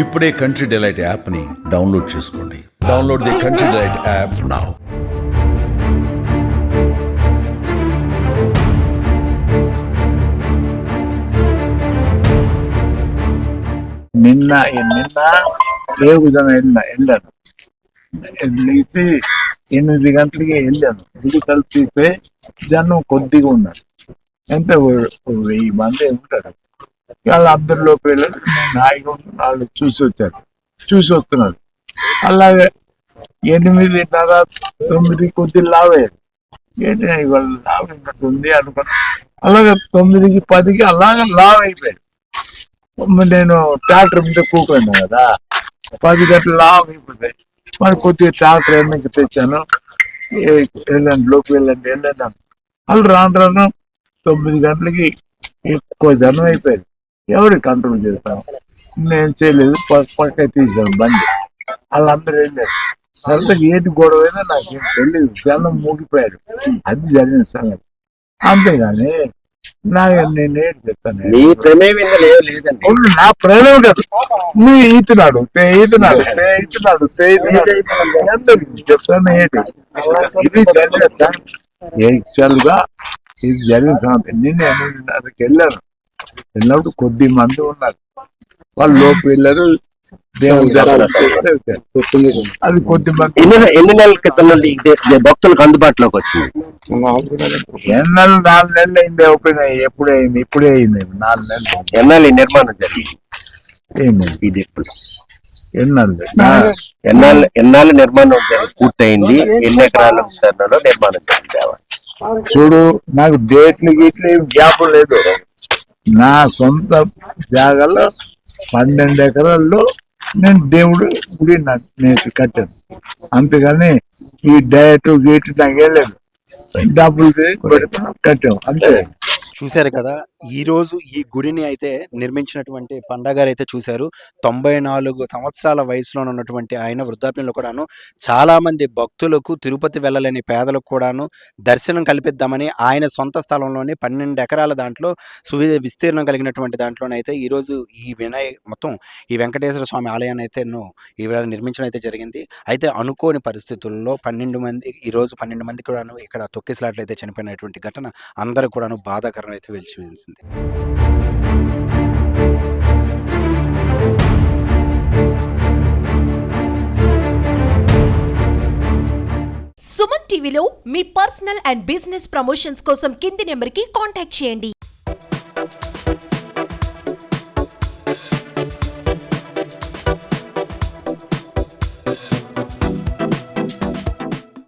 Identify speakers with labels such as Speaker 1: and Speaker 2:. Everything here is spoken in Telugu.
Speaker 1: ఇప్పుడే కంట్రీ డిలైట్ యాప్ ని డౌన్లోడ్ చేసుకోండి. Download the country delight app now.
Speaker 2: నిన్న వెళ్ళాను. లేచి 8 గంటలకి వెళ్ళాను. గుడి కలిపితే జనం కొద్దిగా ఉన్నారు. ఎంత 1000 మంది ఉంటారు. వాళ్ళు అందరిలోకి వెళ్ళారు. నేను హాయిగా వాళ్ళు చూసి వస్తున్నారు. అలాగే 8:30, 9 కొద్ది లావయ్యారు. ఏంటి ఇవాళ లావ్ ఉంది అనుకున్నా. అలాగే 9కి 10కి అలాగే లావ్ అయిపోయాడు. నేను ట్రాక్టర్ మీద కూకున్నాను కదా, 10 గంటలు లావ్ అయిపోతాయి. మరి కొద్దిగా ట్రాక్టర్ ఎన్నకి తెచ్చాను. వెళ్ళండి, లోకి వెళ్ళండి. వాళ్ళు రాను 9 గంటలకి ఎక్కువ జనం అయిపోయింది. ఎవరు కంట్రోల్ చేస్తాం? నేను చేయలేదు, పక్క తీసాను బండి. వాళ్ళందరూ వెళ్ళారు. తర్వాత ఏది గొడవైనా నాకేం తెలియదు. జనం మూగిపోయారు. అది జరిగిన సంగతి. అంతేగాని నేను ఏంటి చెప్తాను, నా ప్రయోజనం కాదు. నువ్వు ఈతున్నాడు చెప్తాను ఏంటి. ఇది జరిగిన సంగతి. యాక్చువల్ గా ఇది జరిగిన సంగతి. నిన్న 8:30కి వెళ్ళినప్పుడు కొద్ది మంది ఉన్నారు. వాళ్ళు లోపు వెళ్ళారు. దేవుడు అది కొద్ది మంది.
Speaker 3: ఎన్ని నెలల క్రితం నుండి భక్తులకు అందుబాటులోకి వచ్చింది?
Speaker 2: 4 నెలలు అయింది. ఓపెన్ అయ్యి ఇప్పుడే అయింది. 4 నెలలు.
Speaker 3: ఎన్నాళ్ళు ఈ నిర్మాణం జరిగింది? ఇది ఎప్పుడు ఎన్నాళ్ళు నిర్మాణం పూర్తయింది? ఎన్ని ఎకరాల విస్తరణలో నిర్మాణం జరిగింది?
Speaker 2: చూడు, నాకు డేట్లు గీట్లు ఏం గ్యాప్ లేదు. నా సొంత జాగాలో 12 ఎకరాల్లో నేను దేవుడు గుడి నేను కట్టాను. అంతేగాని ఈ డయట్ గేట్ నాకు లేదు. డబ్బులు కట్టాం అంతే.
Speaker 4: చూశారు కదా, ఈ రోజు ఈ గుడిని అయితే నిర్మించినటువంటి పండగారు అయితే చూశారు. 94 సంవత్సరాల వయసులో ఉన్నటువంటి ఆయన వృద్ధాప్యంలో కూడాను చాలా మంది భక్తులకు, తిరుపతి వెళ్ళలేని పేదలకు కూడాను దర్శనం కల్పిద్దామని ఆయన సొంత స్థలంలోని 12 ఎకరాల దాంట్లో విస్తీర్ణం కలిగినటువంటి దాంట్లోనైతే ఈరోజు మొత్తం ఈ వెంకటేశ్వర స్వామి ఆలయాన్ని అయితే ఈవేళ నిర్మించడం అయితే జరిగింది. అయితే అనుకోని పరిస్థితుల్లో 12 మంది కూడాను ఇక్కడ తొక్కిసలాట్లు అయితే చనిపోయినటువంటి ఘటన అందరూ కూడాను బాధాకరం అయితే వెలిచివేసింది.
Speaker 5: సుమన్ టీవీలో మీ పర్సనల్ అండ్ బిజినెస్ ప్రమోషన్స్ కోసం కింది నెంబర్కి కాంటాక్ట్ చేయండి.